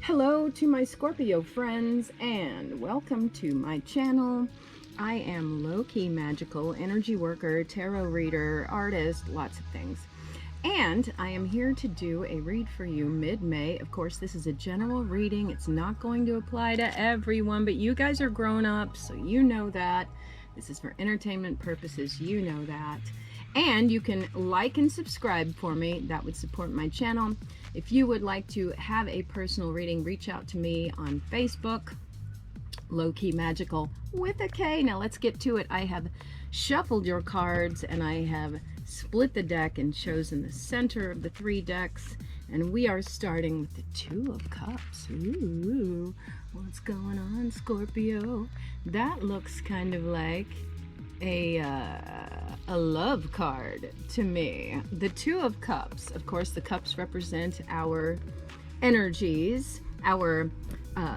Hello to my Scorpio friends and welcome to my channel. I am LowKey Magickal, energy worker, tarot reader, artist, lots of things. And I am here to do a read for you mid-May. Of course, this is a general reading. It's not going to apply to everyone, but you guys are grown-ups, so you know that. This is for entertainment purposes, you know that. And you can like and subscribe for me. That would support my channel. If you would like to have a personal reading, reach out to me on Facebook, LowKey Magickal with a K. Now let's get to it. I have shuffled your cards and I have split the deck and chosen the center of the three decks. And we are starting with the Two of Cups. Ooh, what's going on, Scorpio? That looks kind of like a love card to me. The Two of Cups, of course, the cups represent our energies, our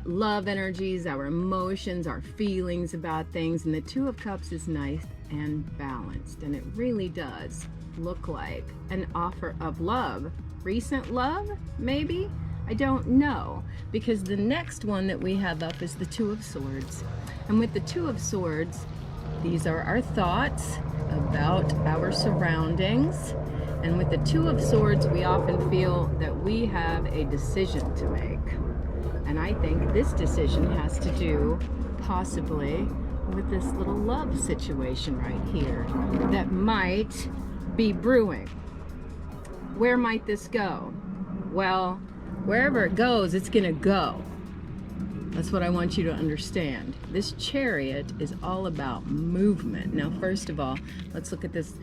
love energies, our emotions, our feelings about things, and the Two of Cups is nice and balanced, and it really does look like an offer of love. Recent love, maybe? I don't know, because the next one that we have up is the Two of Swords. And with the Two of Swords, these are our thoughts about our surroundings. And with the Two of Swords, we often feel that we have a decision to make. And I think this decision has to do possibly with this little love situation right here that might be brewing. Where might this go? Well, wherever it goes, it's gonna go. That's what I want you to understand. This Chariot is all about movement. Now, first of all, let's look at this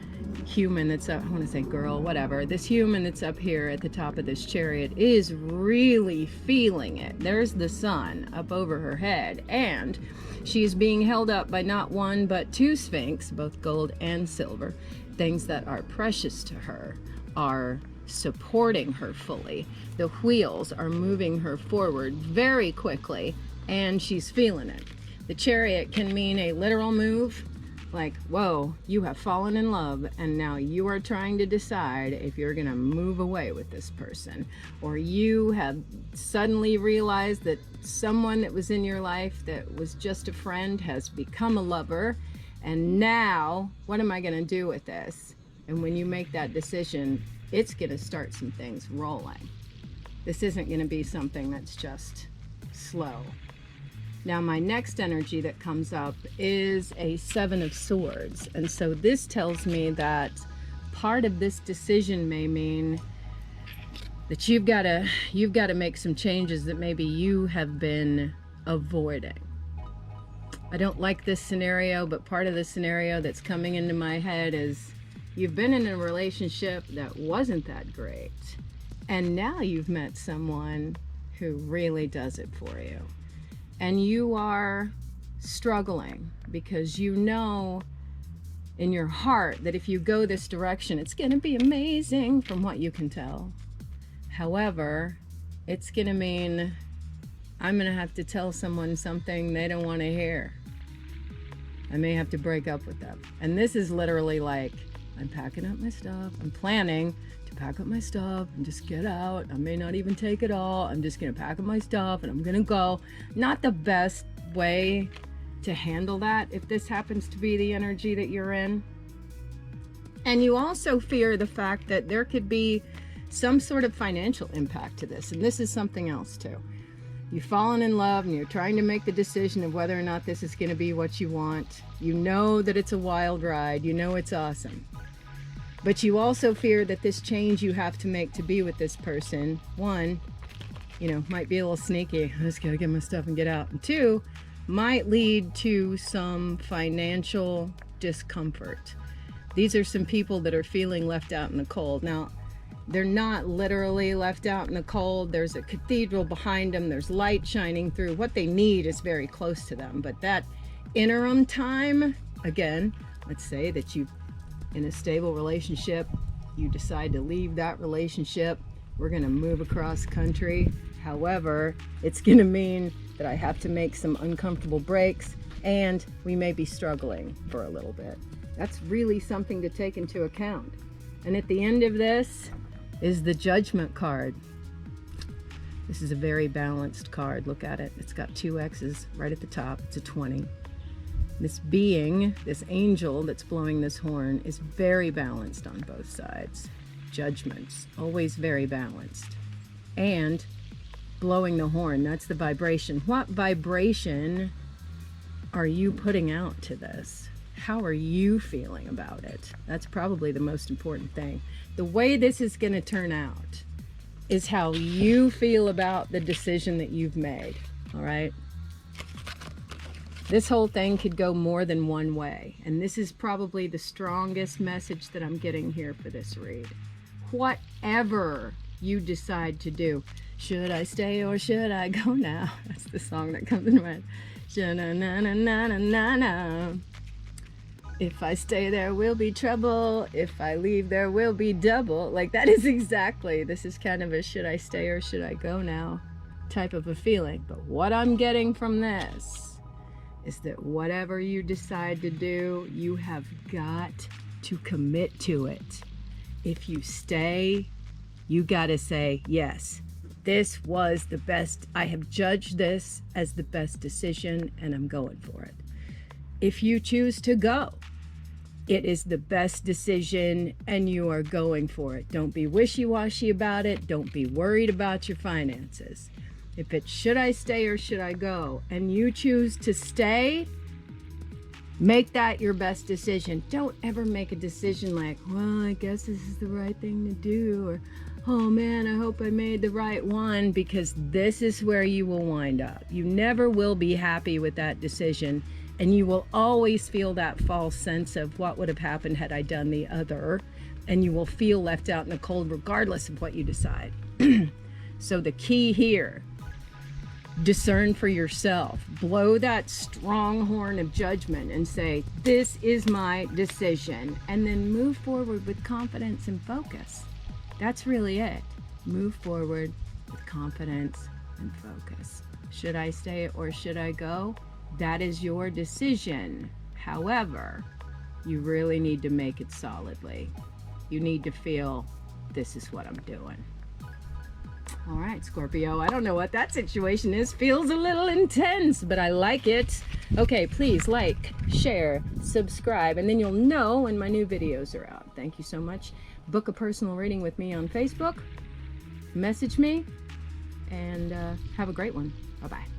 human that's up, I want to say girl, whatever. This human that's up here at the top of this Chariot is really feeling it. There's the sun up over her head, and she's being held up by not one but two Sphinx, both gold and silver. Things that are precious to her are supporting her fully. The wheels are moving her forward very quickly, and she's feeling it. The Chariot can mean a literal move, like, whoa, you have fallen in love, and now you are trying to decide if you're gonna move away with this person. Or you have suddenly realized that someone that was in your life that was just a friend has become a lover, and now, what am I gonna do with this? And when you make that decision, it's going to start some things rolling. This isn't going to be something that's just slow. Now, my next energy that comes up is a Seven of Swords. And so this tells me that part of this decision may mean that you've got to make some changes that maybe you have been avoiding. I don't like this scenario, but part of the scenario that's coming into my head is you've been in a relationship that wasn't that great, and now you've met someone who really does it for you. And you are struggling because you know in your heart that if you go this direction, it's going to be amazing from what you can tell. However, it's going to mean I'm going to have to tell someone something they don't want to hear. I may have to break up with them. And this is literally like, I'm packing up my stuff. I'm planning to pack up my stuff and just get out. I may not even take it all. I'm just going to pack up my stuff and I'm going to go. Not the best way to handle that if this happens to be the energy that you're in. And you also fear the fact that there could be some sort of financial impact to this. And this is something else too. You've fallen in love and you're trying to make the decision of whether or not this is going to be what you want. You know that it's a wild ride. You know it's awesome. But you also fear that this change you have to make to be with this person, one, might be a little sneaky. I just gotta get my stuff and get out. And two, might lead to some financial discomfort. These are some people that are feeling left out in the cold. Now, they're not literally left out in the cold. There's a cathedral behind them. There's light shining through. What they need is very close to them. But that interim time, again, let's say that you've in a stable relationship, you decide to leave that relationship, we're going to move across country. However, it's going to mean that I have to make some uncomfortable breaks, and we may be struggling for a little bit. That's really something to take into account. And at the end of this is the Judgment card. This is a very balanced card. Look at it. It's got 2 X's right at the top. It's a 20. This being, this angel that's blowing this horn, is very balanced on both sides. Judgments, always very balanced. And blowing the horn, that's the vibration. What vibration are you putting out to this? How are you feeling about it? That's probably the most important thing. The way this is going to turn out is how you feel about the decision that you've made, all right? This whole thing could go more than one way, and this is probably the strongest message that I'm getting here for this read. Whatever you decide to do, should I stay or should I go now? That's the song that comes in my head. Sha-na-na-na-na-na-na. If I stay, there will be trouble. If I leave, there will be double. Like, that is exactly, this is kind of a should I stay or should I go now type of a feeling. But what I'm getting from this is that whatever you decide to do, you have got to commit to it. If you stay, you got to say, yes, this was the best. I have judged this as the best decision and I'm going for it. If you choose to go, it is the best decision and you are going for it. Don't be wishy-washy about it. Don't be worried about your finances. If it's should I stay or should I go, and you choose to stay, make that your best decision. Don't ever make a decision like, well, I guess this is the right thing to do, or, oh man, I hope I made the right one, because this is where you will wind up. You never will be happy with that decision, and you will always feel that false sense of what would have happened had I done the other, and you will feel left out in the cold regardless of what you decide. So the key here, discern for yourself. Blow that strong horn of judgment and say, this is my decision, and then move forward with confidence and focus. That's really it. Move forward with confidence and focus. Should I stay or should I go? That is your decision. However, you really need to make it solidly. You need to feel, this is what I'm doing. All right, Scorpio, I don't know what that situation is. Feels a little intense, but I like it. Okay, please like, share, subscribe, and then you'll know when my new videos are out. Thank you so much. Book a personal reading with me on Facebook. Message me, and have a great one. Bye-bye.